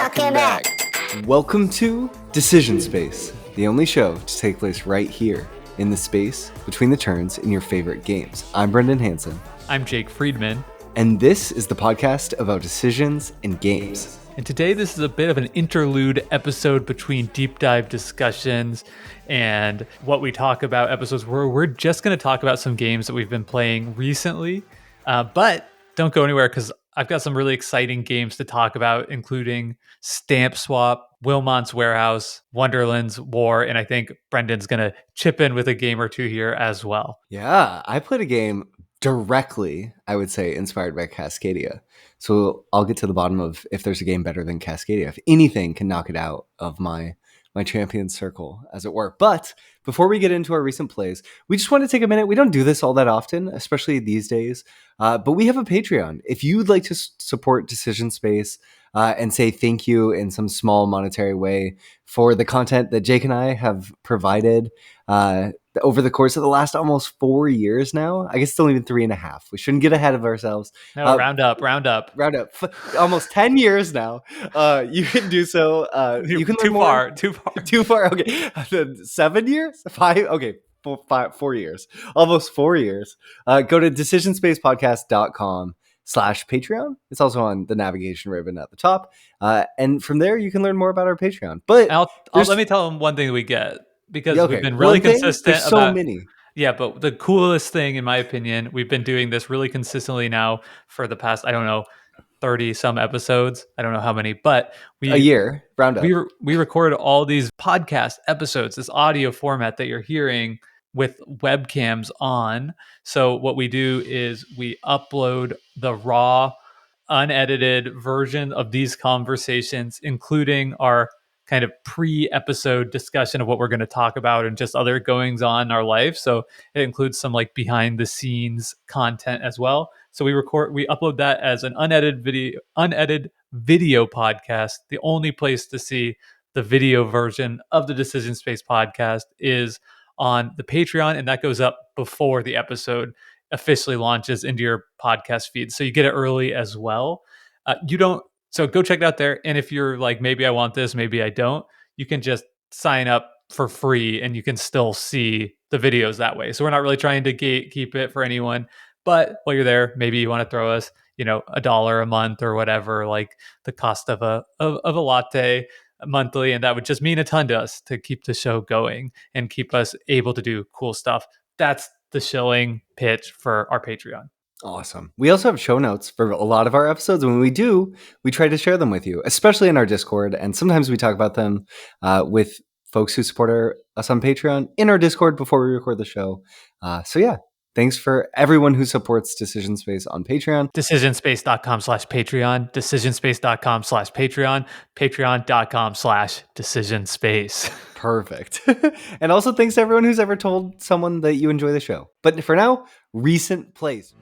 Welcome back. Welcome to Decision Space, the only show to take place right here in the space between the turns in your favorite games. I'm Brendan Hansen. I'm Jake Friedman. And this is the podcast about decisions and games. And today this is a bit of an interlude episode between deep dive discussions and what we talk about episodes where we're just going to talk about some games that we've been playing recently. But don't go anywhere because I've got some really exciting games to talk about, including Stamp Swap, Wilmot's Warehouse, Wonderland's War, and I think Brendan's going to chip in with a game or two here as well. Yeah, I played a game directly, I would say, inspired by Cascadia. So I'll get to the bottom of if there's a game better than Cascadia. If anything can knock it out of my champion circle, as it were. But before we get into our recent plays, we just want to take a minute. We don't do this all that often, especially these days, but we have a Patreon. If you'd like to support Decision Space and say thank you in some small monetary way for the content that Jake and I have provided over the course of the last almost 4 years now. I guess it's only been 3.5. We shouldn't get ahead of ourselves. No, round up. Almost 10 years now. You can do so. You can too far. Okay. 7 years? 5? Okay. 4 years. Almost 4 years. Go to decisionspacepodcast.com/Patreon. It's also on the navigation ribbon at the top. And from there, you can learn more about our Patreon. But let me tell them one thing that we get. Because we've been really consistent. There's so many. Yeah, but the coolest thing, in my opinion, we've been doing this really consistently now for the past, 30 some episodes. I don't know how many, but a year, round up. We recorded all these podcast episodes, this audio format that you're hearing with webcams on. So what we do is we upload the raw, unedited version of these conversations, including our kind of pre-episode discussion of what we're going to talk about and just other goings on in our life. So it includes some like behind the scenes content as well. So we upload that as an unedited video podcast. The only place to see the video version of the Decision Space podcast is on the Patreon, and that goes up before the episode officially launches into your podcast feed. So you get it early as well. So go check it out there. And if you're like, maybe I want this, maybe I don't, you can just sign up for free and you can still see the videos that way. So we're not really trying to gatekeep it for anyone. But while you're there, maybe you want to throw us, $1 a month or whatever, like the cost of a latte monthly. And that would just mean a ton to us to keep the show going and keep us able to do cool stuff. That's the shilling pitch for our Patreon. Awesome. We also have show notes for a lot of our episodes. And when we do, we try to share them with you, especially in our Discord. And sometimes we talk about them with folks who support us on Patreon in our Discord before we record the show. So yeah, thanks for everyone who supports Decision Space on Patreon. Decisionspace.com/Patreon, decisionspace.com/Patreon, patreon.com/decisionspace. Perfect. And also thanks to everyone who's ever told someone that you enjoy the show. But for now, recent plays.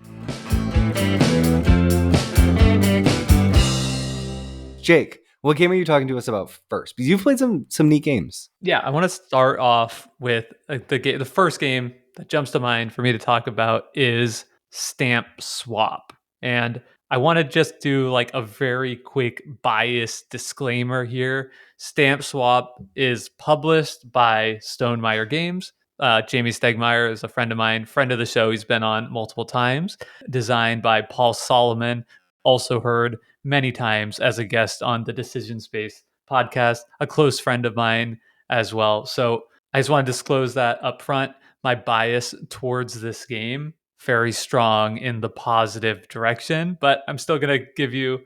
Jake, what game are you talking to us about first? Because you've played some neat games. Yeah, I want to start off with the first game that jumps to mind for me to talk about is Stamp Swap. And I want to just do like a very quick bias disclaimer here. Stamp Swap is published by Stonemaier Games. Jamie Stegmaier is a friend of mine, friend of the show. He's been on multiple times. Designed by Paul Solomon, also heard many times as a guest on the Decision Space podcast, a close friend of mine as well. So I just want to disclose that up front. My bias towards this game, very strong in the positive direction, but I'm still going to give you,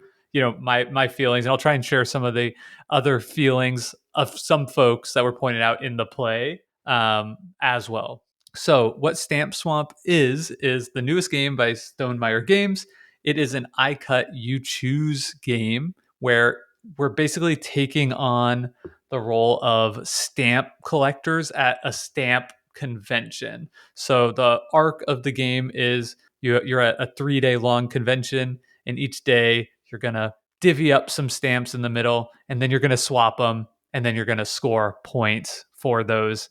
my feelings, and I'll try and share some of the other feelings of some folks that were pointed out in the play as well. So what Stamp Swap is the newest game by Stonemaier Games. It is an I Cut, You Choose game where we're basically taking on the role of stamp collectors at a stamp convention. So the arc of the game is you're at a 3-day long convention, and each day you're going to divvy up some stamps in the middle, and then you're going to swap them, and then you're going to score points for those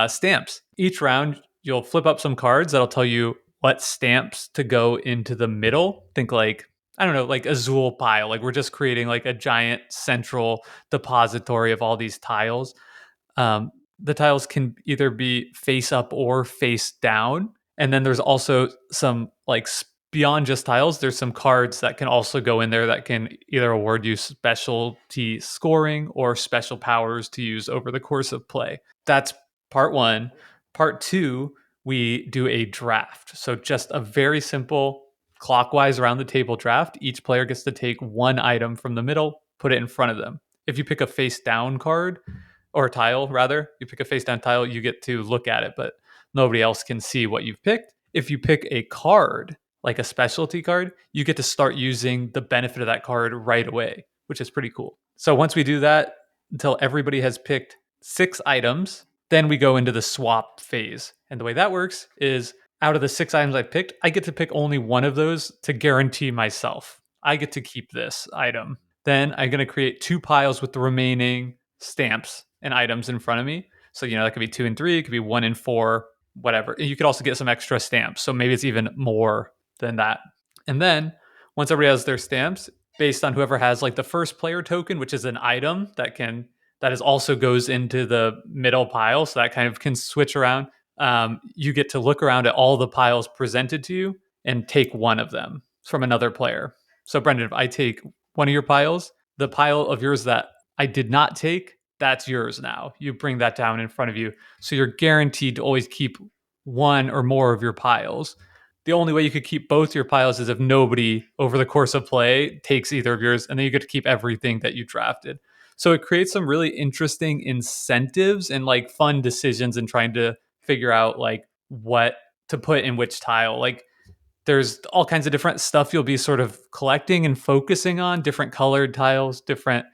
stamps. Each round, you'll flip up some cards that'll tell you what stamps to go into the middle. Think like I don't know, like Azul pile. Like we're just creating like a giant central depository of all these tiles. The tiles can either be face up or face down. And then there's also some like beyond just tiles, there's some cards that can also go in there that can either award you specialty scoring or special powers to use over the course of play. That's part one. Part two, we do a draft. So just a very simple clockwise around the table draft. Each player gets to take one item from the middle, put it in front of them. If you pick a face down card, or tile rather, you pick a face down tile, you get to look at it, but nobody else can see what you've picked. If you pick a card, like a specialty card, you get to start using the benefit of that card right away, which is pretty cool. So once we do that, until everybody has picked 6 items, then we go into the swap phase. And the way that works is out of the 6 items I picked, I get to pick only one of those to guarantee myself. I get to keep this item. Then I'm going to create 2 piles with the remaining stamps and items in front of me. So, that could be 2 and 3, it could be 1 and 4, whatever. You could also get some extra stamps. So maybe it's even more than that. And then once everybody has their stamps, based on whoever has like the first player token, which is an item that is also goes into the middle pile. So that kind of can switch around. You get to look around at all the piles presented to you and take one of them from another player. So Brendan, if I take one of your piles, the pile of yours that I did not take, that's yours now. You bring that down in front of you. So you're guaranteed to always keep one or more of your piles. The only way you could keep both your piles is if nobody over the course of play takes either of yours, and then you get to keep everything that you drafted. So it creates some really interesting incentives and like fun decisions in trying to figure out like what to put in which tile. Like there's all kinds of different stuff you'll be sort of collecting and focusing on, different colored tiles, different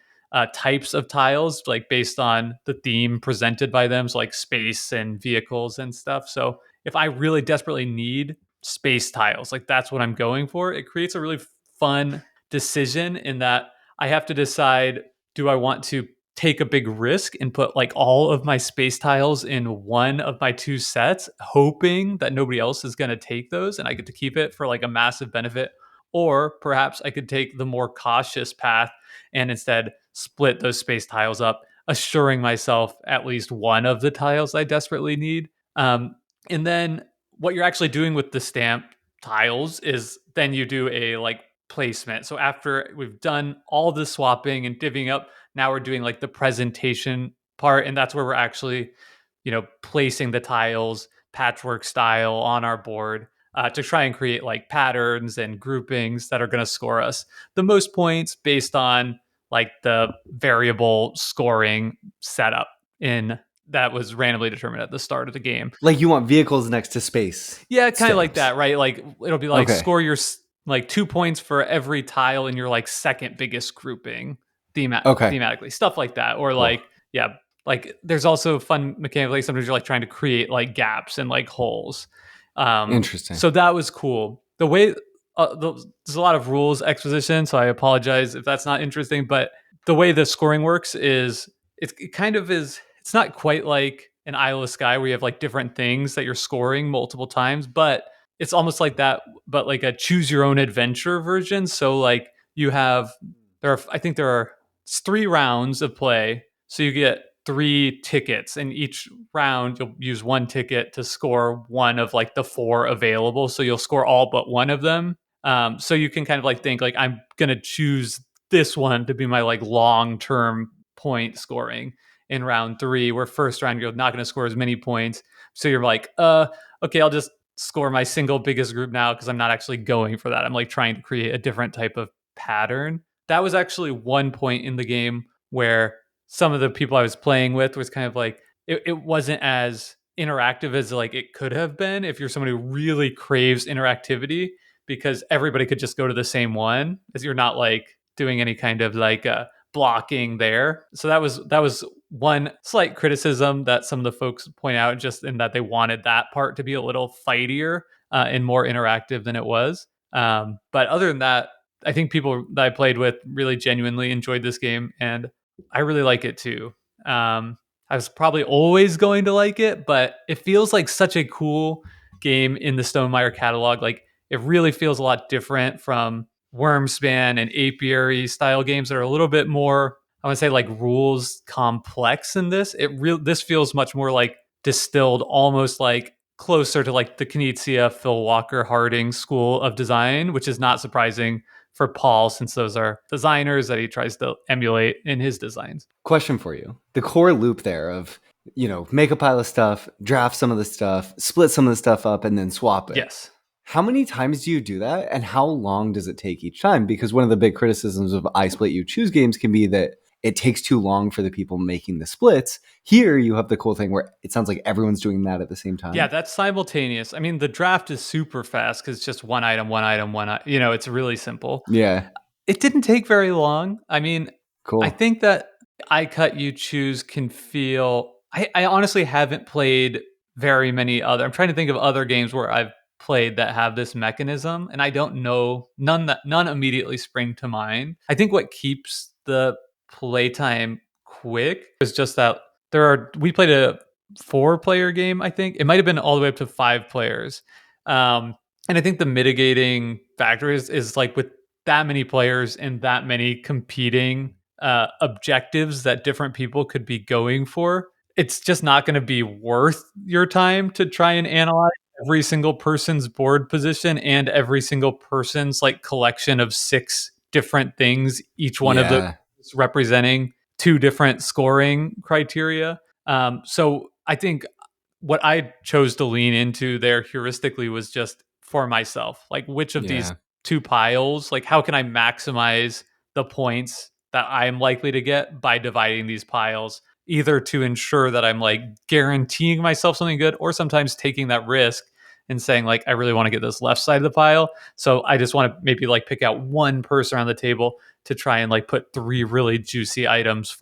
types of tiles, like based on the theme presented by them, so like space and vehicles and stuff. So if I really desperately need space tiles, like that's what I'm going for, it creates a really fun decision in that I have to decide, do I want to take a big risk and put like all of my space tiles in one of my 2 sets, hoping that nobody else is going to take those and I get to keep it for like a massive benefit? Or perhaps I could take the more cautious path and instead split those space tiles up, assuring myself at least one of the tiles I desperately need. And then what you're actually doing with the stamp tiles is then you do a like placement. So after we've done all the swapping and divvying up, now we're doing like the presentation part, and that's where we're actually, placing the tiles patchwork style on our board to try and create like patterns and groupings that are going to score us the most points based on like the variable scoring setup in that was randomly determined at the start of the game. Like you want vehicles next to space. Yeah, kind of like stamps. that, right? Like it'll be like Okay. score your like 2 points for every tile in your like second biggest grouping Okay. thematically, stuff like that. Or Cool. like, yeah, like there's also fun mechanically. Sometimes you're like trying to create like gaps and like holes. Interesting. So that was cool. The way there's a lot of rules exposition, so I apologize if that's not interesting. But the way the scoring works is it kind of is. It's not quite like an Isle of Sky where you have like different things that you're scoring multiple times, but it's almost like that, but like a choose your own adventure version. So like you have I think there are 3 rounds of play, so you get 3 tickets, and each round you'll use 1 ticket to score one of like the 4 available. So you'll score all but one of them. So you can kind of like think like I'm gonna choose this one to be my like long term point scoring in round 3. Where first round you're not gonna score as many points, so you're like, okay, I'll just score my single biggest group now because I'm not actually going for that. I'm like trying to create a different type of pattern. That was actually one point in the game where some of the people I was playing with was kind of like it wasn't as interactive as like it could have been if you're somebody who really craves interactivity, because everybody could just go to the same one as you're not like doing any kind of like blocking there. So that was one slight criticism that some of the folks point out, just in that they wanted that part to be a little fightier and more interactive than it was. But other than that, I think people that I played with really genuinely enjoyed this game, and I really like it too. I was probably always going to like it, but it feels like such a cool game in the Stonemaier catalog. Like it really feels a lot different from Wormspan and Apiary style games that are a little bit more, I want to say, like rules complex in this. This feels much more like distilled, almost like closer to like the Knizia, Phil Walker Harding school of design, which is not surprising for Paul, since those are designers that he tries to emulate in his designs. Question for you. The core loop there of, make a pile of stuff, draft some of the stuff, split some of the stuff up, and then swap it. Yes. How many times do you do that? And how long does it take each time? Because one of the big criticisms of I Split You Choose games can be that it takes too long for the people making the splits. Here, you have the cool thing where it sounds like everyone's doing that at the same time. Yeah, that's simultaneous. I mean, the draft is super fast because it's just one item, one item, one item. It's really simple. Yeah. It didn't take very long. I mean, Cool. I think that I Cut You Choose can feel. I honestly haven't played very many other. I'm trying to think of other games where I've played that have this mechanism, and I don't know none immediately spring to mind. I think what keeps the playtime quick is just that we played a 4-player game. I think it might have been all the way up to 5 players. And I think the mitigating factor is like with that many players and that many competing objectives that different people could be going for, it's just not going to be worth your time to try and analyze every single person's board position and every single person's like collection of 6 different things, each one of those representing 2 different scoring criteria. So I think what I chose to lean into there heuristically was just for myself, like which of these 2 piles, like how can I maximize the points that I'm likely to get by dividing these piles, either to ensure that I'm like guaranteeing myself something good, or sometimes taking that risk and saying like, I really want to get this left side of the pile. So I just want to maybe like pick out one person on the table to try and like put 3 really juicy items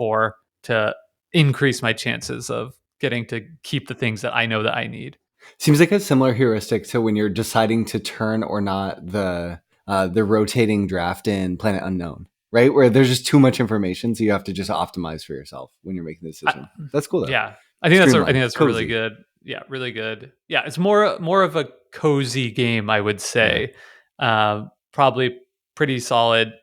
to increase my chances of getting to keep the things that I know that I need. Seems like a similar heuristic to when you're deciding to turn or not the rotating draft in Planet Unknown, right? Where there's just too much information, so you have to just optimize for yourself when you're making the decision. That's cool, though. Yeah, I think that's cozy. Really good. Yeah, really good. Yeah, it's more of a cozy game, I would say. Yeah. Probably pretty solid.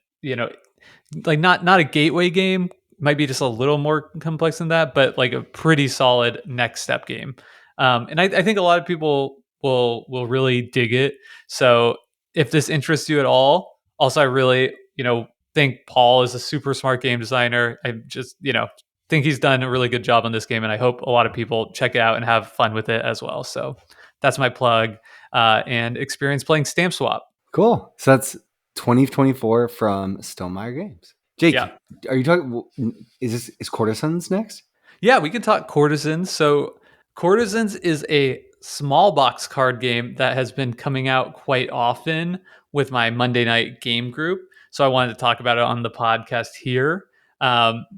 Like not a gateway game. Might be just a little more complex than that, but like a pretty solid next step game. And I think a lot of people will really dig it. So if this interests you at all, also I really think Paul is a super smart game designer. I just think he's done a really good job on this game, and I hope a lot of people check it out and have fun with it as well. So that's my plug, and experience playing Stamp Swap. Cool. So that's 2024 from Stonemaier Games. Jake, are you talking? Is Courtesans next? Yeah, we can talk Courtesans. So Courtesans is a small box card game that has been coming out quite often with my Monday night game group. So I wanted to talk about it on the podcast here.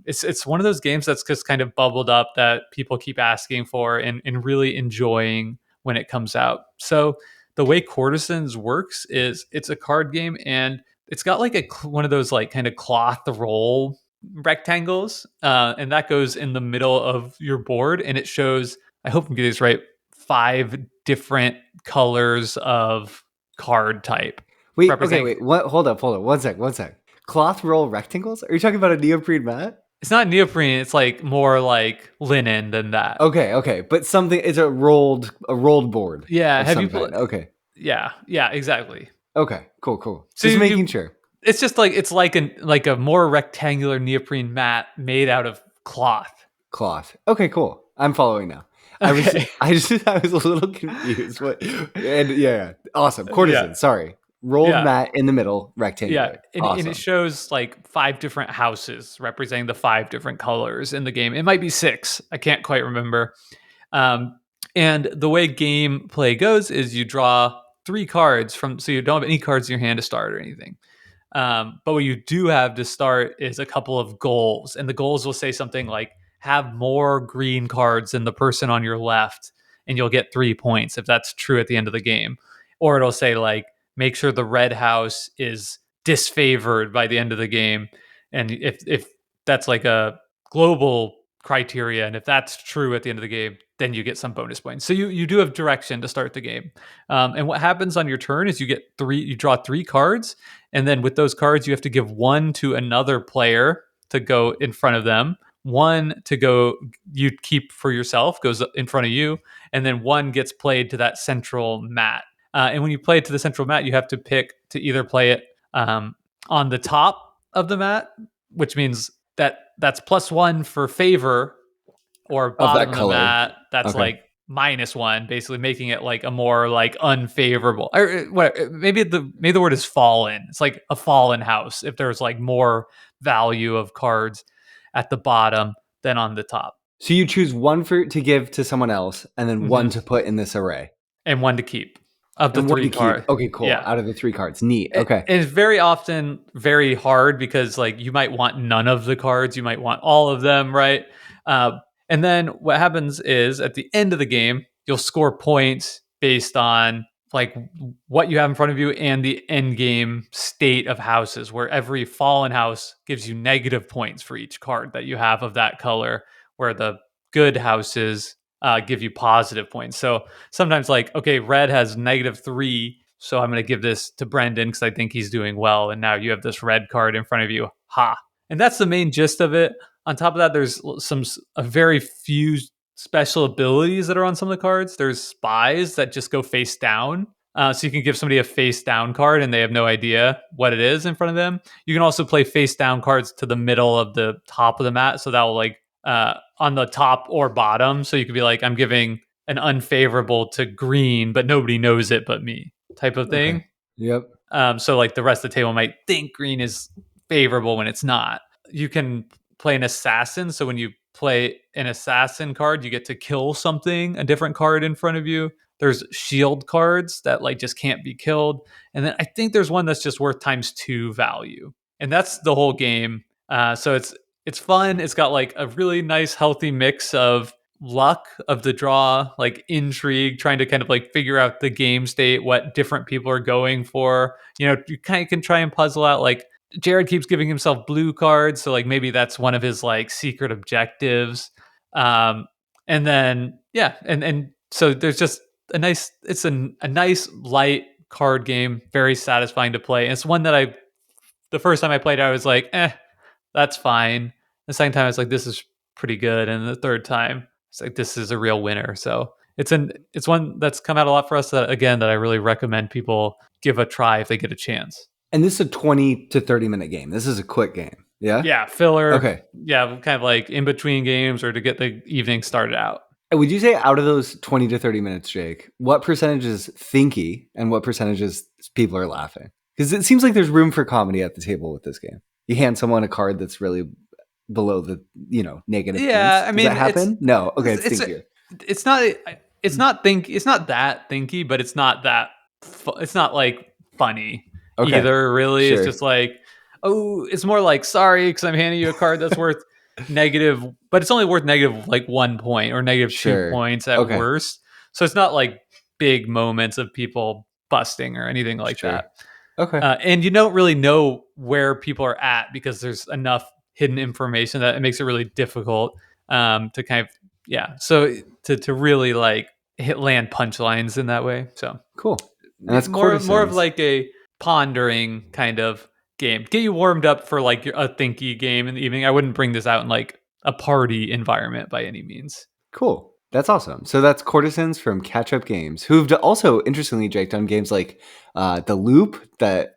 It's one of those games that's just kind of bubbled up that people keep asking for and really enjoying when it comes out. So the way Courtesans works is it's a card game, and it's got like one of those like kind of cloth roll rectangles, and that goes in the middle of your board, and it shows, I hope I'm getting this right, 5 different colors of card type. Wait, what? Hold up. One sec. Cloth roll rectangles? Are you talking about a neoprene mat? It's not neoprene. It's like more like linen than that. Okay. But something, it's a rolled board. Yeah. Have you played? Okay. Yeah, exactly. Okay, cool. So just making sure. It's just like it's like a more rectangular neoprene mat made out of cloth. Okay, cool. I'm following now. Okay. I was a little confused. Awesome. Courtesan. Sorry. Rolled mat in the middle, rectangular. Yeah, and it shows like 5 different houses representing the 5 different colors in the game. It might be 6. I can't quite remember. And the way gameplay goes is you draw 3 cards so you don't have any cards in your hand to start or anything. But what you do have to start is a couple of goals, and the goals will say something like, have more green cards than the person on your left, and you'll get 3 points if that's true at the end of the game. Or it'll say like, make sure the red house is disfavored by the end of the game. And if that's like a global criteria, and if that's true at the end of the game, then you get some bonus points. So you do have direction to start the game. And what happens on your turn is you draw 3 cards, and then with those cards you have to give one to another player to go in front of them, one to go you keep for yourself, goes in front of you, and then one gets played to that central mat. And when you play it to the central mat, you have to pick to either play it on the top of the mat, which means that's +1 for favor, or Of bottom that of the color. mat, that's Okay. like -1, basically making it like a more like unfavorable. Or maybe the word is fallen. It's like a fallen house if there's like more value of cards at the bottom than on the top. So you choose one to give to someone else, and then one Mhm. to put in this array, And one to keep of the and one 3 to keep. card. Okay, cool. Yeah. Out of the 3 cards, neat. Okay. It's very often very hard because like you might want none of the cards, you might want all of them, right? Uh, and then what happens is at the end of the game, you'll score points based on like what you have in front of you and the end game state of houses, where every fallen house gives you negative points for each card that you have of that color, where the good houses give you positive points. So sometimes like, okay, red has -3, so I'm going to give this to Brendan because I think he's doing well, and now you have this red card in front of you. Ha. And that's the main gist of it. On top of that, there's a very few special abilities that are on some of the cards. There's spies that just go face down. So you can give somebody a face down card and they have no idea what it is in front of them. You can also play face down cards to the middle of the top of the mat. So that will like on the top or bottom. So you could be like, I'm giving an unfavorable to green, but nobody knows it but me, type of Okay. thing. Yep. So like the rest of the table might think green is favorable when it's not. You can play an assassin. So when you play an assassin card, you get to kill something, a different card in front of you. There's shield cards that like just can't be killed. And then I think there's one that's just worth ×2 value. And that's the whole game. So it's fun. It's got like a really nice healthy mix of luck of the draw, like intrigue, trying to kind of like figure out the game state, what different people are going for. You know, you kind of can try and puzzle out like Jared keeps giving himself blue cards, so like maybe that's one of his like secret objectives. And then yeah, and so there's just a nice light card game, very satisfying to play. And it's one that the first time I played, I was like, that's fine. The second time, I was like, this is pretty good. And the third time, it's like, this is a real winner. So it's one that's come out a lot for us that again that I really recommend people give a try if they get a chance. And this is a 20 to 30 minute game. This is a quick game. Yeah. Yeah, filler. Okay. Yeah, kind of like in between games or to get the evening started out. And would you say out of those 20 to 30 minutes, Jake, what percentage is thinky and what percentage is people are laughing? Because it seems like there's room for comedy at the table with this game. You hand someone a card that's really below the negative Yeah, points. I Does mean, that happen? No. Okay, it's it's thinkier. it's not it's not that thinky, but it's not that it's not like funny Okay, either. Really, it's sure. just like, oh, it's more like, sorry because I'm handing you a card that's worth negative, but it's only worth negative like 1 point or negative 2 Sure. points at Okay. worst. So it's not like big moments of people busting or anything like Sure. that. Okay. And you don't really know where people are at because there's enough hidden information that it makes it really difficult to kind of so to really like land punchlines in that way. So Cool. And that's more of Courtesans. like a pondering kind of game. Get you warmed up for like a thinky game in the evening. I wouldn't bring this out in like a party environment by any means. Cool. That's awesome. So that's Courtesans from Catch Up Games, who've also, interestingly, Jake, done games like The Loop, that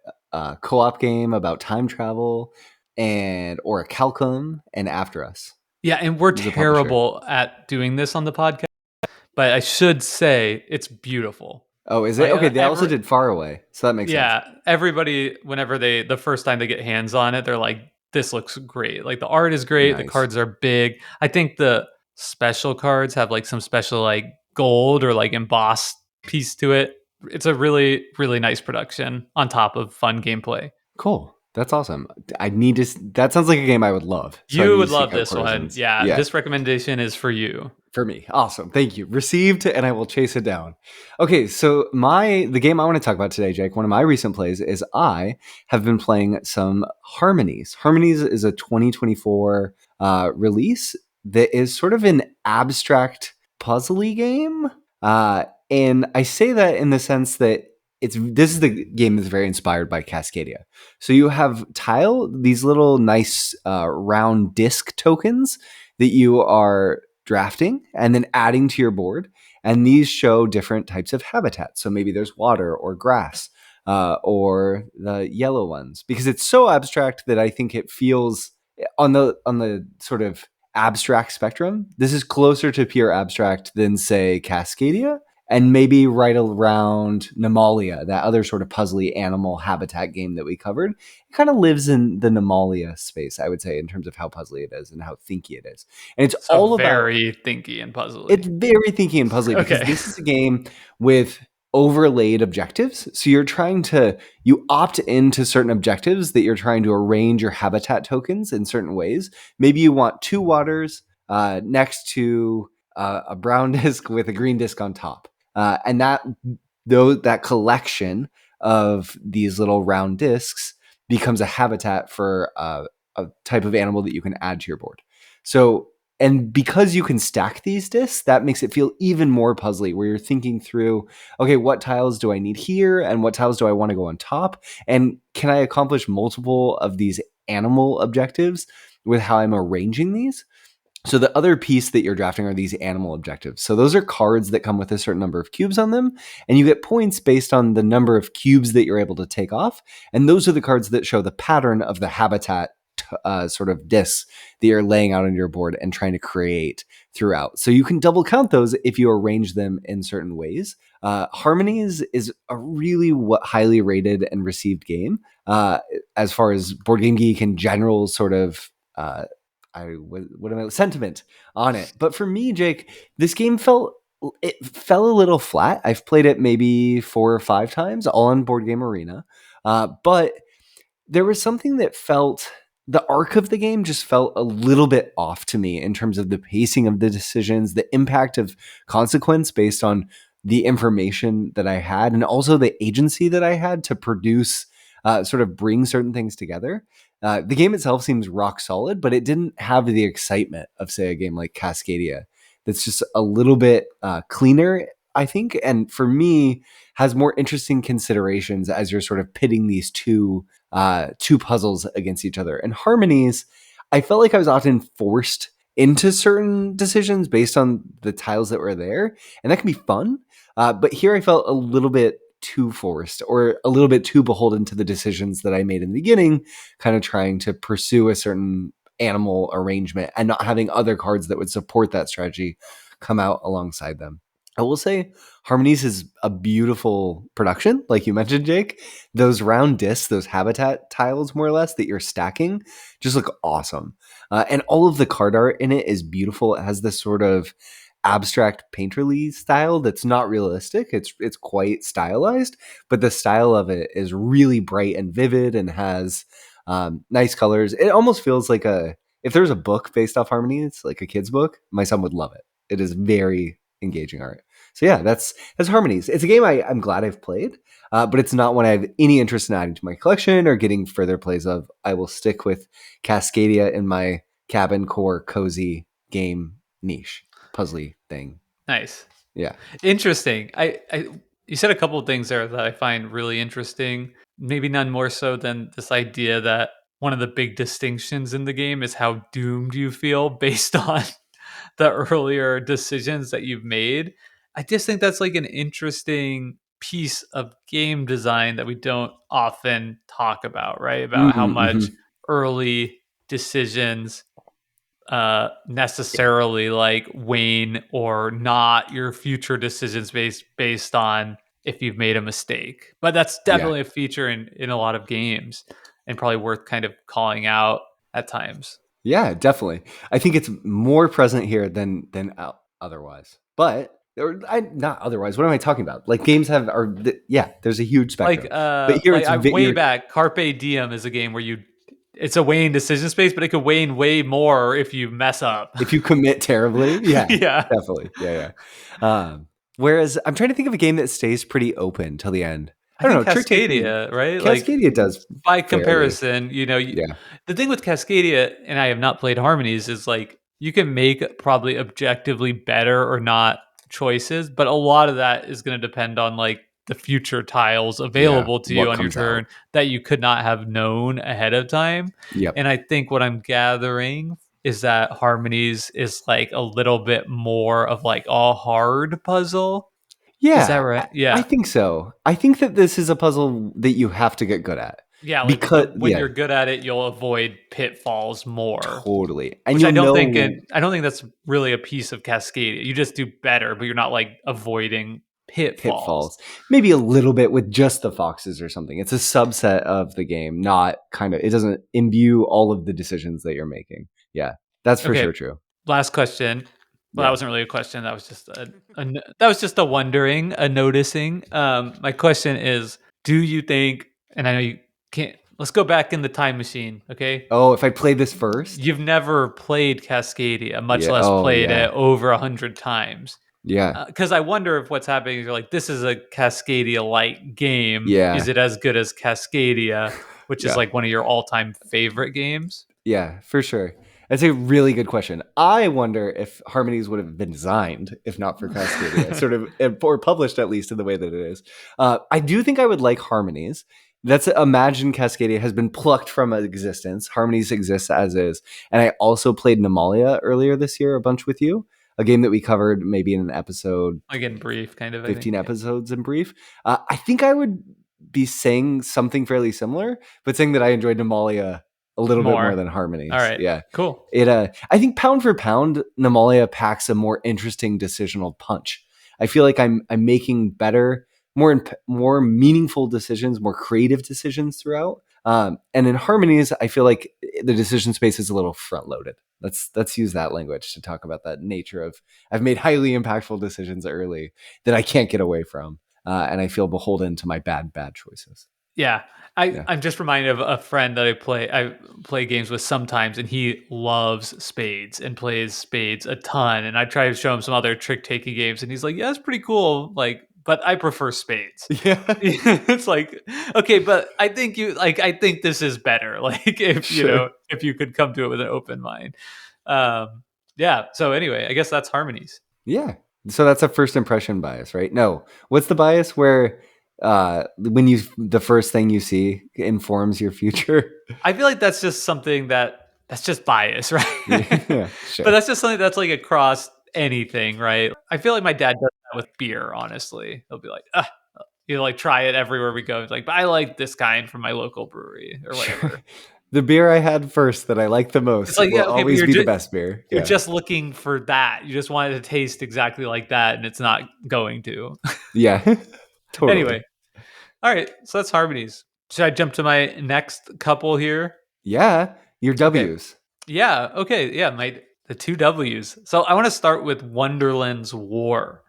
co-op game about time travel, and Orichalcum, and After Us. Yeah, and we're He's a publisher. terrible at doing this on the podcast, but I should say it's beautiful. Oh, is it? Okay, they also did Far Away, so that makes sense. Yeah, everybody, whenever the first time they get hands on it, they're like, this looks great. Like the art is great, the Nice. cards are big. I think the special cards have like some special like gold or like embossed piece to it. It's a really, really nice production on top of fun gameplay. Cool. That's awesome. I need to. That sounds like a game I would love. So You would love this one. Courtesans. Yeah, this recommendation is for you. For me. Awesome. Thank you. Received, and I will chase it down. Okay, so the game I want to talk about today, Jake, one of my recent plays is I have been playing some Harmonies. Harmonies is a 2024 release. that is sort of an abstract puzzly game. And I say that in the sense that this is the game that's very inspired by Cascadia. So you have these little nice round disc tokens that you are drafting and then adding to your board. And these show different types of habitats. So maybe there's water or grass, or the yellow ones, because it's so abstract that I think it feels on the sort of abstract spectrum. This is closer to pure abstract than, say, Cascadia, and maybe right around Nemalia, that other sort of puzzly animal habitat game that we covered. It kind of lives in the Nemalia space, I would say, in terms of how puzzly it is and how thinky it is. And it's So all about very thinky and puzzly. it's very thinky and puzzly because Okay. this is a game with overlaid objectives. So you opt into certain objectives that you're trying to arrange your habitat tokens in certain ways. Maybe you want 2 waters next to a brown disc with a green disc on top. And that collection of these little round discs becomes a habitat for a type of animal that you can add to your board. So, and because you can stack these discs, that makes it feel even more puzzly, where you're thinking through, okay, what tiles do I need here? And what tiles do I want to go on top? And can I accomplish multiple of these animal objectives with how I'm arranging these? So the other piece that you're drafting are these animal objectives. So those are cards that come with a certain number of cubes on them, and you get points based on the number of cubes that you're able to take off. And those are the cards that show the pattern of the habitat sort of discs that you're laying out on your board and trying to create throughout. So you can double count those if you arrange them in certain ways. Harmonies is a really highly rated and received game, as far as Board Game Geek in general sort of sentiment on it. But for me, Jake, this game fell a little flat. I've played it maybe 4 or 5 times, all on Board Game Arena. But there was something that the arc of the game just felt a little bit off to me in terms of the pacing of the decisions, the impact of consequence based on the information that I had, and also the agency that I had to produce, sort of bring certain things together. The game itself seems rock solid, but it didn't have the excitement of, say, a game like Cascadia that's just a little bit cleaner, I think, and for me, has more interesting considerations as you're sort of pitting these two puzzles against each other. And Harmonies, I felt like I was often forced into certain decisions based on the tiles that were there, and that can be fun. But here I felt a little bit too forced, or a little bit too beholden to the decisions that I made in the beginning, kind of trying to pursue a certain animal arrangement and not having other cards that would support that strategy come out alongside them. I will say Harmonies is a beautiful production, like you mentioned, Jake. Those round discs, those habitat tiles, more or less, that you're stacking, just look awesome. And all of the card art in it is beautiful. It has this sort of abstract painterly style that's not realistic. It's quite stylized, but the style of it is really bright and vivid and has nice colors. It almost feels like if there's a book based off Harmonies, like a kid's book, my son would love it. It is very engaging art. So yeah, that's Harmonies. It's a game I'm glad I've played, but it's not one I have any interest in adding to my collection or getting further plays of. I will stick with Cascadia in my cabin core cozy game niche puzzly thing. Nice. Yeah. Interesting. You said a couple of things there that I find really interesting. Maybe none more so than this idea that one of the big distinctions in the game is how doomed you feel based on the earlier decisions that you've made. I just think that's like an interesting piece of game design that we don't often talk about, right? About how Mm-hmm. much early decisions Yeah. necessarily like wane or not your future decisions based on if you've made a mistake. But that's Yeah. definitely a feature in a lot of games, and probably worth kind of calling out at times. Yeah, definitely. I think it's more present here than otherwise. But not otherwise. What am I talking about? Like games yeah, there's a huge spectrum. But here Like it's I way you're back, Carpe Diem is a game where it's a weighing decision space, but it could wane way more if you mess up. if you commit terribly, yeah, Yeah. definitely. Yeah, yeah. Whereas I'm trying to think of a game that stays pretty open till the end. I I don't think know. Trick taking Cascadia, right? Like Cascadia does by fairly. comparison, Yeah. the thing with Cascadia, and I have not played Harmonies, is like you can make probably objectively better or not choices, but a lot of that is going to depend on like the future tiles Yeah, available to you what on your comes out. turn that you could not have known ahead of time. Yep. And I think what I'm gathering is that Harmonies is like a little bit more of like a hard puzzle. Is that Yeah, right? I Yeah. think so. I think that this is a puzzle that you have to get good at Yeah, like because when yeah, you're good at it, you'll avoid pitfalls more. totally. And Which you'll know I don't think that's really a piece of Cascadia. You just do better, but you're not like avoiding pitfalls. pitfalls. Maybe a little bit with just the foxes or something. It's a subset of the game, not kind of it doesn't imbue all of the decisions that you're making. Yeah. That's for Okay, sure true. last question. Well, that Yeah. wasn't really a question. That was just that was just a wondering, a noticing. My question is, do you think? And I know you can't. Let's go back in the time machine. Okay, Oh, if I play this first? you've never played Cascadia, much Yeah. less Oh, played yeah. it over 100 times. Yeah. Because I wonder if what's happening is you're like, this is a Cascadia-like game. Is Yeah. it as good as Cascadia, which is Yeah. like one of your all-time favorite games? Yeah, for sure. That's a really good question. I wonder if Harmonies would have been designed if not for Cascadia, sort of, or published at least in the way that it is. I do think I would like Harmonies. That's Imagine Cascadia has been plucked from existence. Harmonies exists as is. And I also played Nemalia earlier this year a bunch with you, a game that we covered maybe in an episode Like in brief, kind of, I 15 think. Yeah. episodes in brief. I think I would be saying something fairly similar, but saying that I enjoyed Nemalia a little bit more More. than All Harmonies. right. Yeah. Cool. It I think pound for pound, Nemalia packs a more interesting decisional punch. I feel like I'm making better, more meaningful decisions, more creative decisions throughout. And in Harmonies, I feel like the decision space is a little front loaded. Let's use that language to talk about that nature of I've made highly impactful decisions early that I can't get away from, and I feel beholden to my bad choices. Yeah. Yeah. I'm just reminded of a friend that I play games with sometimes, and he loves spades and plays spades a ton. And I try to show him some other trick taking games, and he's like, "Yeah, it's pretty cool." Like, but I prefer spades. Yeah. It's like, okay, but I think I think this is better. Like, if Sure. if you could come to it with an open mind. Yeah. So anyway, I guess that's Harmonies. Yeah. So that's a first impression bias, right? No. What's the bias where when you the first thing you see informs your future? I feel like that's just something that's just bias, right? Yeah, But sure. that's just something that's like across anything, right? I feel like my dad does that with beer, honestly. He'll be like, like try it everywhere we go. He's like, but I like this kind from my local brewery or Sure. whatever. The beer I had first that I like the It's most like, will yeah, okay, but always be the best beer. you're Yeah. just looking for that. You just want it to taste exactly like that, and it's not going to. Yeah. Anyway, Totally. all right. So that's Harmonies. Should I jump to my next couple here? Yeah. Your Okay. W's. Yeah. Okay. Yeah. The two W's. So I want to start with Wonderland's War.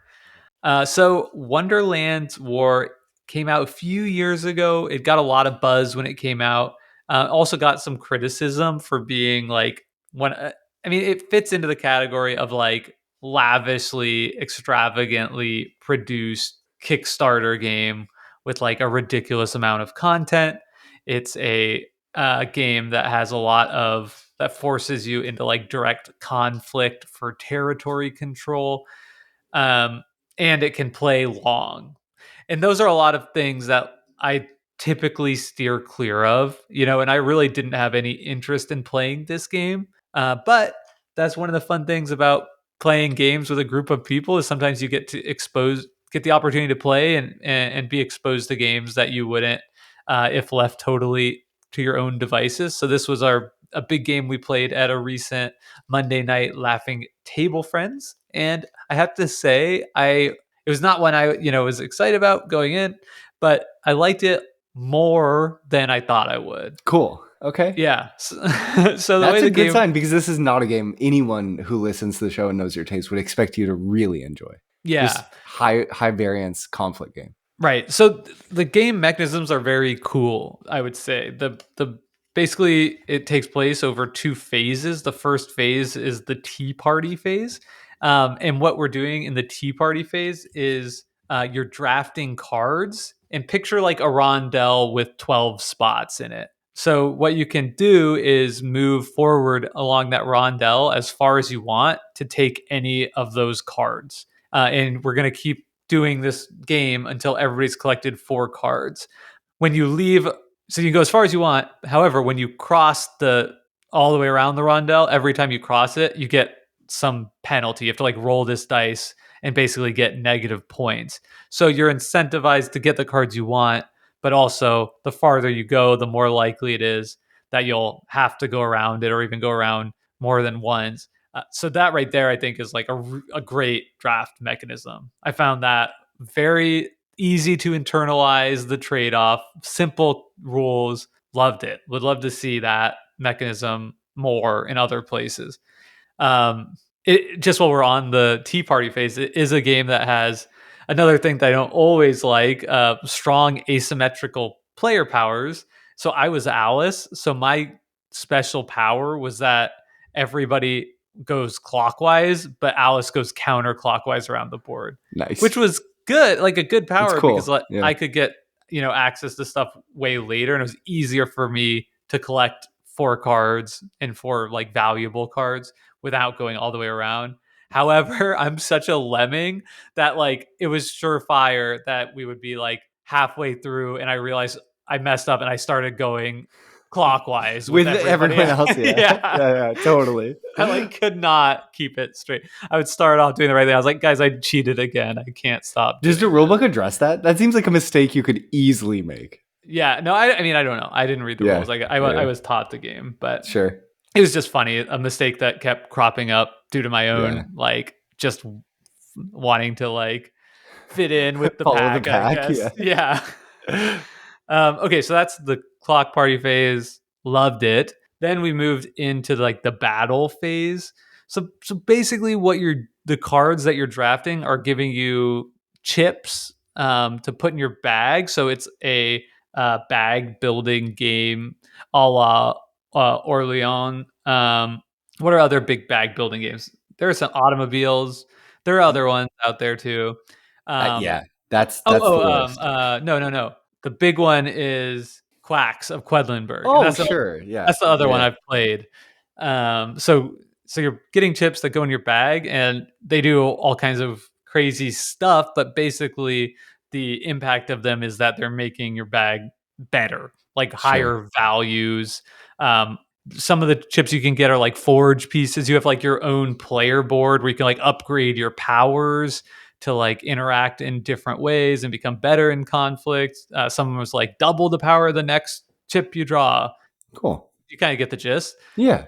So Wonderland's War came out a few years ago. It got a lot of buzz when it came out. Also got some criticism for being like one. I mean, it fits into the category of like lavishly, extravagantly produced Kickstarter game with like a ridiculous amount of content. It's a game that has a lot of that forces you into like direct conflict for territory control, um, and it can play long. And those are a lot of things that I typically steer clear of, and I really didn't have any interest in playing this game. But that's one of the fun things about playing games with a group of people is sometimes you get the opportunity to play and be exposed to games that you wouldn't if left totally to your own devices. So this was a big game we played at a recent Monday night laughing table friends, and I have to say it was not one I was excited about going in, but I liked it more than I thought I would. Cool. Okay. Yeah. So the way That's a the good game, sign because this is not a game anyone who listens to the show and knows your taste would expect you to really enjoy. yeah, Just high variance conflict game. right. So the game mechanisms are very cool, I would say. The basically it takes place over two phases. The first phase is the tea party phase. And what we're doing in the tea party phase is you're drafting cards, and picture like a rondel with 12 spots in it. So what you can do is move forward along that rondel as far as you want to take any of those cards. And we're going to keep doing this game until everybody's collected 4 cards. When you leave, so you can go as far as you want. However, when you cross the all the way around the rondel, every time you cross it, you get some penalty. You have to like roll this dice and basically get negative points. So you're incentivized to get the cards you want, but also the farther you go, the more likely it is that you'll have to go around it or even go around more than once. So that right there, I think, is like a great draft mechanism. I found that very easy to internalize the trade-off, simple rules. Loved it. Would love to see that mechanism more in other places. It just while we're on the Tea Party phase, it is a game that has another thing that I don't always like: strong asymmetrical player powers. So I was Alice, so my special power was that everybody goes clockwise, but Alice goes counterclockwise around the board, which Nice. was good, like a good That's power because cool. Yeah. I could get access to stuff way later, and it was easier for me to collect 4 cards and 4 like valuable cards without going all the way around. However, I'm such a lemming that like it was surefire that we would be like halfway through and I realized I messed up and I started going clockwise with With everybody. everyone else, yeah. Yeah. Yeah, totally. I like could not keep it straight. I would start off doing the right thing. I was like, guys, I cheated again. I can't stop Does the doing rulebook this. address that? That seems like a mistake you could easily make. Yeah, no, I mean, I don't know. I didn't read the Yeah. rules. I Yeah. was taught the game, but Sure. it was just funny. A mistake that kept cropping up due to my Yeah. own like just wanting to like fit in with the Follow the pack, I pack. guess. Yeah. Yeah. Okay, so that's the clock party phase. Loved it. Then we moved into like the battle phase. So basically, the cards that you're drafting are giving you chips to put in your bag. So it's a bag building game, a la Orleans. What are other big bag building games? There are some automobiles. There are other ones out there too. Um, Yeah. That's the list. no, no, no. The big one is Quacks of Quedlinburg, and Oh, sure. Yeah. that's the other one Yeah. I've played. So you're getting chips that go in your bag, and they do all kinds of crazy stuff. But basically, the impact of them is that they're making your bag better, like Sure. higher values. Um, some of the chips you can get are like forge pieces. You have like your own player board where you can like upgrade your powers to like interact in different ways and become better in conflict. Some was like double the power of the next chip you draw. Cool. You kind of get the gist. Yeah.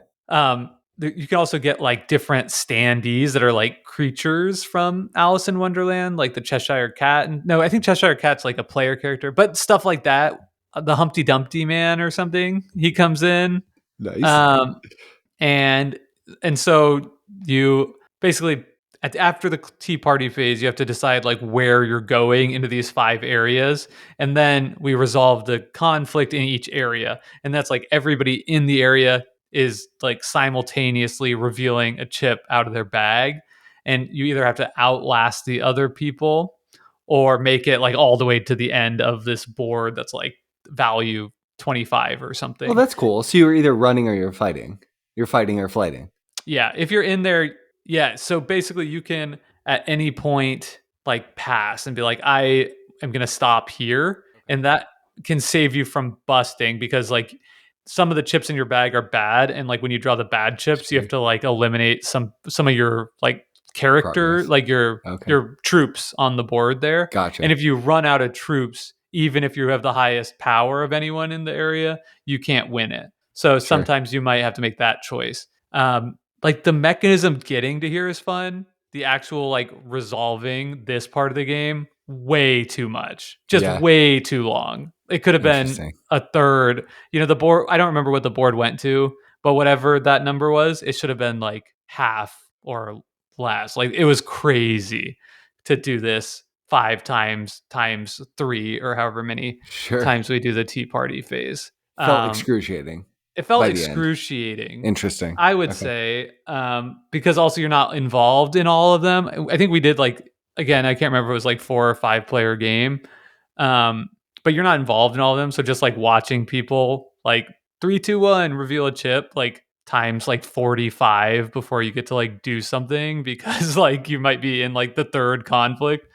You can also get like different standees that are like creatures from Alice in Wonderland, like the Cheshire Cat. And no, I think Cheshire Cat's like a player character, but stuff like that. The Humpty Dumpty Man or something, he comes in. Nice. Um, and and so you basically after the tea party phase you have to decide like where you're going into these 5 areas, and then we resolve the conflict in each area, and that's like everybody in the area is like simultaneously revealing a chip out of their bag, and you either have to outlast the other people or make it like all the way to the end of this board that's like value 25 or Well, something. that's cool. So you're either running or you're fighting. You're fighting or flighting. Yeah, if you're in there, yeah. So basically, you can at any point like pass and be like, I am gonna stop here, Okay. and that can save you from busting because like some of the chips in your bag are bad, and like when you draw the bad chips, you have Sure. to like eliminate some of your like character, Progress. like Okay. your troops on the board there. And Gotcha. if you run out of troops, even if you have the highest power of anyone in the area, you can't win it. So Sure. sometimes you might have to make that choice. Like the mechanism getting to here is fun. The actual like resolving this part of the game, way too much. Just Yeah. way too long. It could have been Interesting. a third. The board, I don't remember what the board went to, but whatever that number was, it should have been like half or less. Like it was crazy to do this 5 times 3 or however many Sure. times we do the tea party phase. Felt Um, excruciating it felt by the end. excruciating, Interesting. I would Okay. say, because also you're not involved in all of them. I think we did like again, I can't remember if it was like 4 or 5 player game, but you're not involved in all of them. So just like watching people like 3, 2, 1, reveal a chip, like times like 45 before you get to like do something because like you might be in like the third conflict.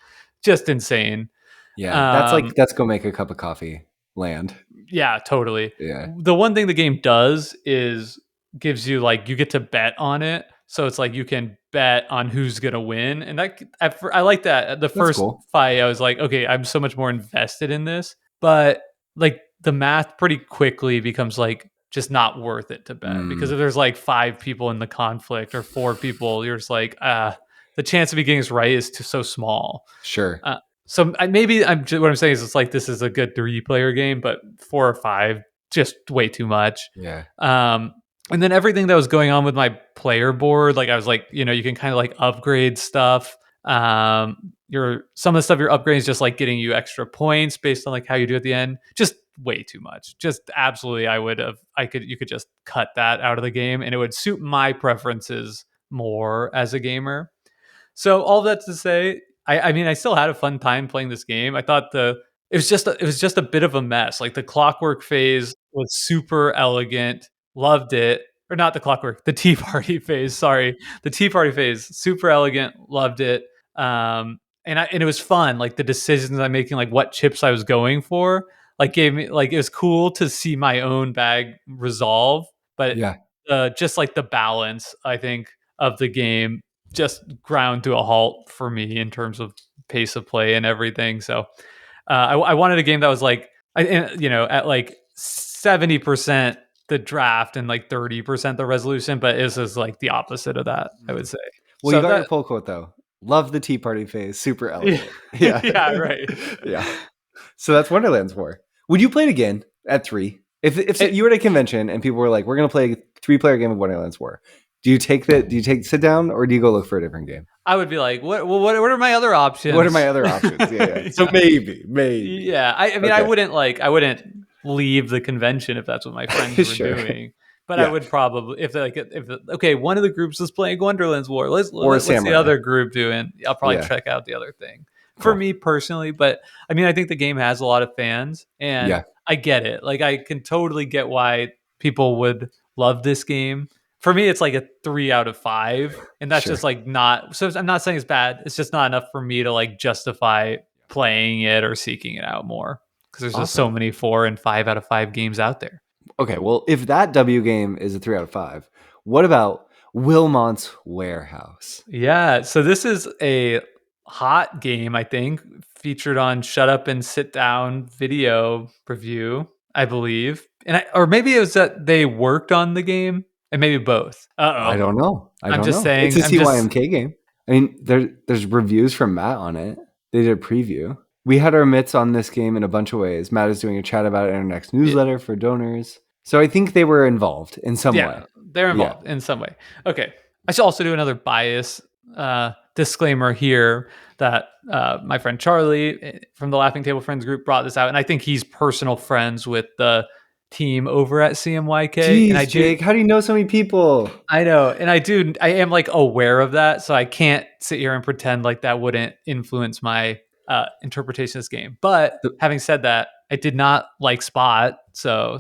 Just insane. Yeah, that's like Um, that's go make a cup of coffee land. yeah, totally. Yeah. The one thing the game does is gives you like you get to bet on it. So it's like you can bet on who's gonna win, and I like that. The That's first cool. fight, I was like, okay, I'm so much more invested in this, but like the math pretty quickly becomes like just not worth it to bet because Mm, if there's like 5 people in the conflict or 4 people, you're just like, the chance of me getting this right is so small. sure. So maybe what I'm saying is it's like this is a good 3-player game, but 4 or 5 just way too much. Yeah. Um, and then everything that was going on with my player board, like I was like, you can kind of like upgrade stuff. Your some of the stuff you're upgrading is just like getting you extra points based on like how you do at the end. Just way too much. Just absolutely, you could just cut that out of the game, and it would suit my preferences more as a gamer. So all that to say, I mean, I still had a fun time playing this game. I thought it was just a bit of a mess. Like the clockwork phase was super elegant, loved it. Or not the clockwork, the tea party phase. Sorry, the tea party phase, super elegant, loved it. And it was fun. Like the decisions I'm making, like what chips I was going for, like gave me like it was cool to see my own bag resolve. But Yeah. just like the balance, I think of the game just ground to a halt for me in terms of pace of play and everything. So I wanted a game that was like, at like 70% the draft and like 30% the resolution, but this is like the opposite of that, I would say. Well, you So got your that, pull quote though. Love the Tea Party phase. Super yeah, elegant. Yeah. yeah, right. Yeah. So that's Wonderland's for. Would you play it again at 3? If It, you were at a convention and people were like, "We're going to play a 3-player game of Wonderland's War," do you take sit down, or do you go look for a different game? I would be like, what are my other What are my options? other options? Yeah, yeah. So Yeah. maybe. Yeah, I mean, Okay. I wouldn't leave the convention if that's what my friends were Sure. doing. But I Yeah. would probably okay, one of the groups is playing Wonderland's War. Or a What's the samurai. other group doing? I'll probably Yeah. check out the other thing. For Cool. me personally, but I mean, I think the game has a lot of fans, and Yeah. I get it. Like, I can totally get why people would love this game. For me, it's like a 3 out of 5, and that's Sure. just like not. So I'm not saying it's bad. It's just not enough for me to like justify playing it or seeking it out more because there's just so Awesome. many 4 and 5 out of 5 games out there. Okay. Well, if that W game is a 3 out of 5, what about Wilmot's Warehouse? Yeah, so this is a hot game, I think, featured on Shut Up and Sit Down video review, I believe. Or maybe it was that they worked on the game, and maybe both. I Uh-oh. don't know. I I'm don't just know. It's a saying, CYMK game. I mean, there's reviews from Matt on it. They did a preview. We had our mitts on this game in a bunch of ways. Matt is doing a chat about it in our next newsletter for donors. So I think they were involved in some yeah, way. they're Yeah. involved in some way. Okay. I should also do another bias disclaimer here that my friend Charlie from the Laughing Table Friends group brought this out, and I think he's personal friends with the team over at CMYK, and Jeez, Jake, how do you know so many people? I know, and I am like aware of that, so I can't sit here and pretend like that wouldn't influence my interpretation of this game. But having said that, I did not like spots. So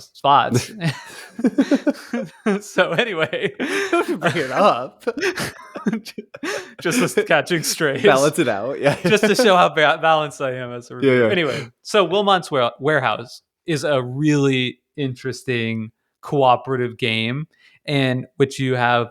anyway, Don't bring it up. just catching strays, Balance it out. Yeah. just to show how balanced I am as a reviewer. Yeah. Anyway, so Wilmot's Warehouse is a really interesting cooperative game in which you have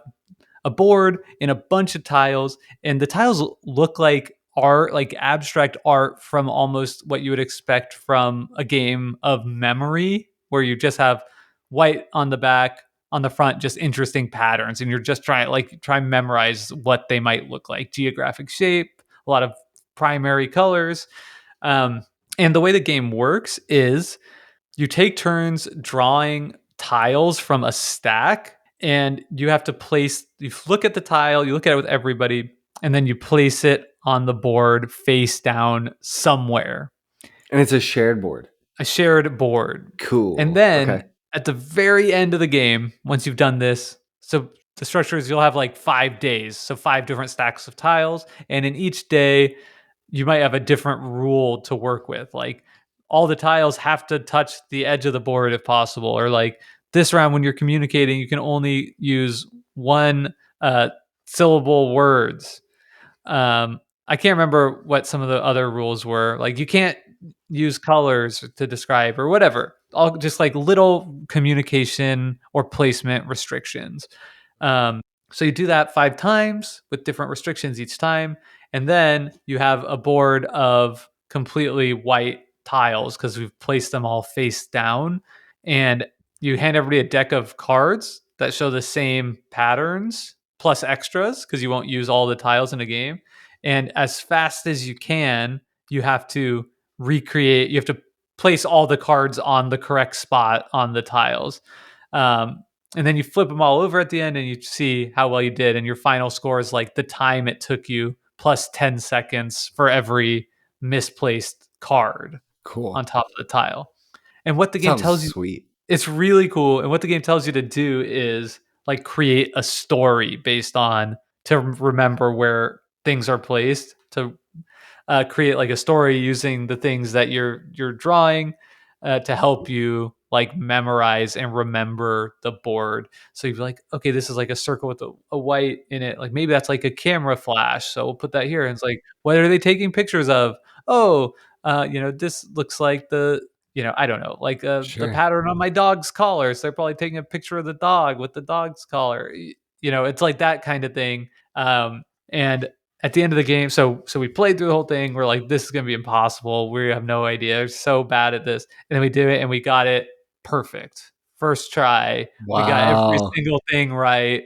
a board and a bunch of tiles, and the tiles look like art, like abstract art from almost what you would expect from a game of memory, where you just have white on the back, on the front, just interesting patterns, and you're just try and memorize what they might look like, geographic shape, a lot of primary colors. And the way the game works is you take turns drawing tiles from a stack, and you have to you look at the tile, you look at it with everybody, and then you place it on the board face down somewhere. And it's a shared board. A shared board. Cool. And then Okay. at the very end of the game, once you've done this, so the structure is you'll have like 5 days, so 5 different stacks of tiles, and in each day you might have a different rule to work with. Like all the tiles have to touch the edge of the board if possible, or like this round when you're communicating, you can only use one syllable words. I can't remember what some of the other rules were. Like you can't use colors to describe or whatever. All just like little communication or placement restrictions. So you do that 5 times with different restrictions each time, and then you have a board of completely white tiles because we've placed them all face down, and you hand everybody a deck of cards that show the same patterns plus extras because you won't use all the tiles in a game. And as fast as you can, you have to recreate. You have to place all the cards on the correct spot on the tiles. And then you flip them all over at the end and you see how well you did. And your final score is like the time it took you plus 10 seconds for every misplaced card on Cool. top of the tile. And what the game Sounds tells you, sweet. it's really cool. And what the game tells you to do is like create a story based on to remember where things are placed, to create like a story using the things that you're drawing to help you like memorize and remember the board. So you'd be like, okay, this is like a circle with a white in it. Like maybe that's like a camera flash. So we'll put that here. And it's like, what are they taking pictures of? Oh, this looks like I don't know, like the Sure. pattern on my dog's collar. So they're probably taking a picture of the dog with the dog's collar. It's like that kind of thing. And at the end of the game, so we played through the whole thing. We're like, this is gonna be impossible. We have no idea. We're so bad at this. And then we did it and we got it perfect. First try. We got every Wow. single thing right.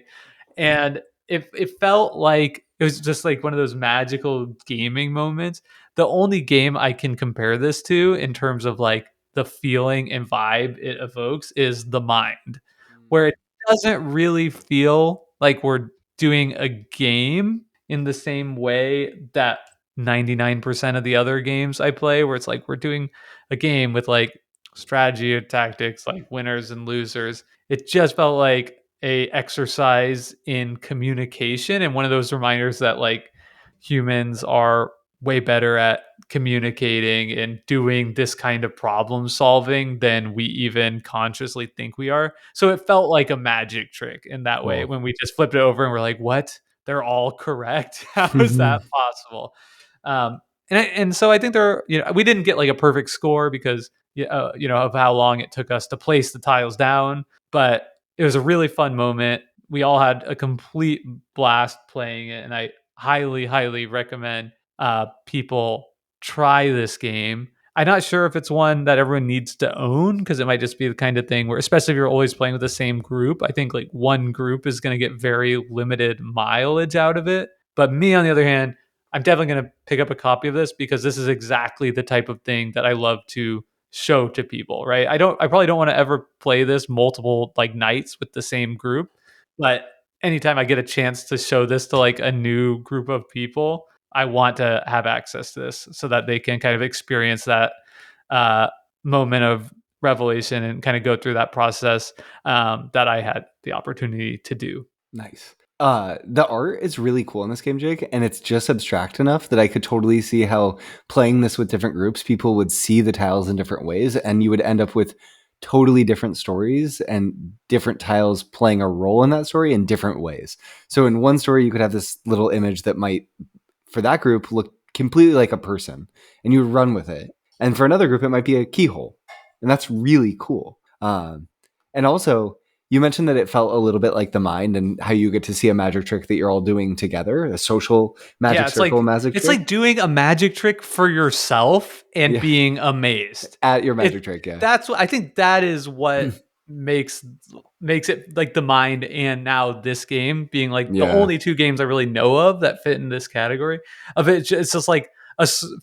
And it felt like it was just like one of those magical gaming moments. The only game I can compare this to in terms of like the feeling and vibe it evokes is The Mind, where it doesn't really feel like we're doing a game in the same way that 99% of the other games I play, where it's like we're doing a game with like strategy and tactics, like winners and losers. It just felt like a exercise in communication and one of those reminders that like humans are way better at communicating and doing this kind of problem solving than we even consciously think we are. So it felt like a magic trick in that way Cool. when we just flipped it over and we're like, what? They're all correct. How is that possible? And so I think we didn't get like a perfect score because of how long it took us to place the tiles down, but it was a really fun moment. We all had a complete blast playing it, and I highly, highly recommend people try this game. I'm not sure if it's one that everyone needs to own because it might just be the kind of thing where, especially if you're always playing with the same group, I think like one group is going to get very limited mileage out of it. But me, on the other hand, I'm definitely going to pick up a copy of this because this is exactly the type of thing that I love to show to people, right? I probably don't want to ever play this multiple like nights with the same group, but anytime I get a chance to show this to like a new group of people, I want to have access to this so that they can kind of experience that uh, moment of revelation and kind of go through that process that I had the opportunity to do. Nice. The art is really cool in this game, Jake, and it's just abstract enough that I could totally see how playing this with different groups, people would see the tiles in different ways, and you would end up with totally different stories and different tiles playing a role in that story in different ways. So in one story, you could have this little image that might, for that group, look completely like a person, and you would run with it. And for another group, it might be a keyhole, and that's really cool. And also, you mentioned that it felt a little bit like The Mind and how you get to see a magic trick that you're all doing together, a social magic circle magic it's trick. like doing a magic trick for yourself and Yeah. being amazed At your magic trick, yeah. That's what I think. That is what makes it like The Mind and now this game being like the Yeah. only two games I really know of that fit in this category of it. It's just like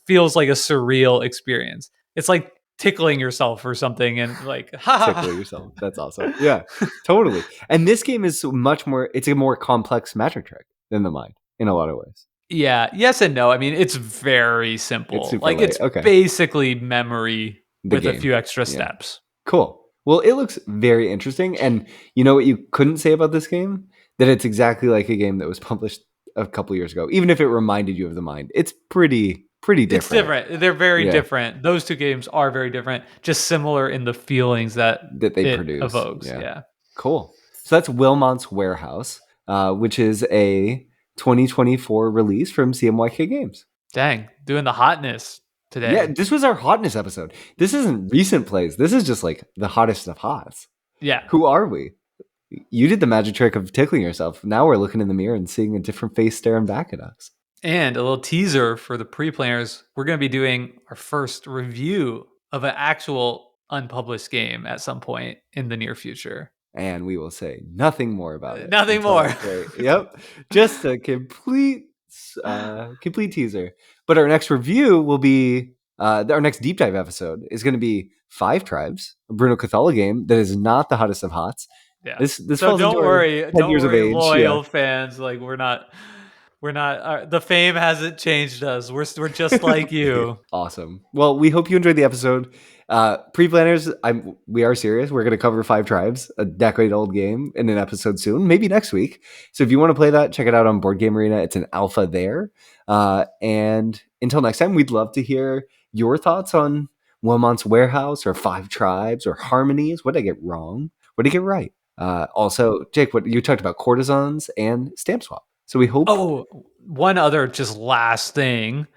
feels like a surreal experience. It's like tickling yourself or something and like Tickle yourself. That's awesome. Yeah, totally. And this game is much more, it's a more complex magic trick than The Mind in a lot of ways. Yeah, yes and no. I mean, it's very simple. It's super like light. it's Okay. basically memory The with a game. few extra Yeah. steps. Cool. Well, it looks very interesting. And you know what you couldn't say about this game? That it's exactly like a game that was published a couple years ago. Even if it reminded you of The Mind, it's pretty pretty It's different. different. They're very Yeah, different. Those two games are very different, just similar in the feelings that that they it produce. evokes. Yeah, Yeah. cool. So that's Wilmot's Warehouse, which is a 2024 release from CMYK Games. Dang, doing the hotness Yeah, today. this was our hotness episode. This isn't recent plays. This is just like the hottest of hots. Yeah. Who are we? You did the magic trick of tickling yourself. Now we're looking in the mirror and seeing a different face staring back at us. And a little teaser for the pre-players, we're going to be doing our first review of an actual unpublished game at some point in the near future. And we will say nothing more about it. Nothing until more. that day. Yep. Just a complete teaser. But our next review will be our next deep dive episode is going to be Five Tribes, a Bruno Cathala game that is not the hottest of hots. Yeah. This So falls into don't our worry, 10 years of age. loyal fans. Like we're not. The fame hasn't changed us. We're just like you. Awesome. Well, we hope you enjoyed the episode. Pre-planners, we are serious. We're going to cover Five Tribes, a decade-old game, in an episode soon, maybe next week. So if you want to play that, check it out on Board Game Arena. It's an alpha there. And until next time, we'd love to hear your thoughts on Wilmot's Warehouse or Five Tribes or Harmonies. What did I get wrong? What did I get right? Also, Jake, what you talked about Courtesans and Stamp Swap. So we hope. Oh, one other just last thing.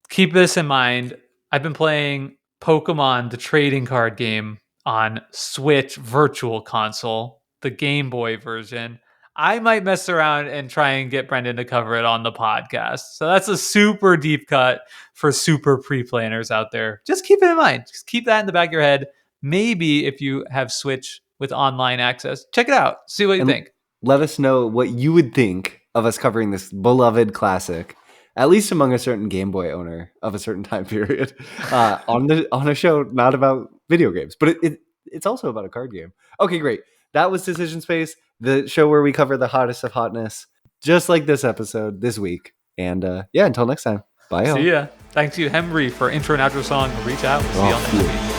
Keep this in mind. I've been playing Pokemon, the trading card game, on Switch Virtual Console, the Game Boy version. I might mess around and try and get Brendan to cover it on the podcast. So that's a super deep cut for super pre-planners out there. Just keep it in mind. Just keep that in the back of your head. Maybe if you have Switch with online access, check it out. See what you think. Let us know what you would think of us covering this beloved classic, at least among a certain Game Boy owner of a certain time period, on a show not about video games, but it's also about a card game. Okay, great. That was Decision Space, the show where we cover the hottest of hotness, just like this episode this week. And until next time, bye. See ya. Thanks to Henry for intro and outro song. Reach out. We'll see y'all next week.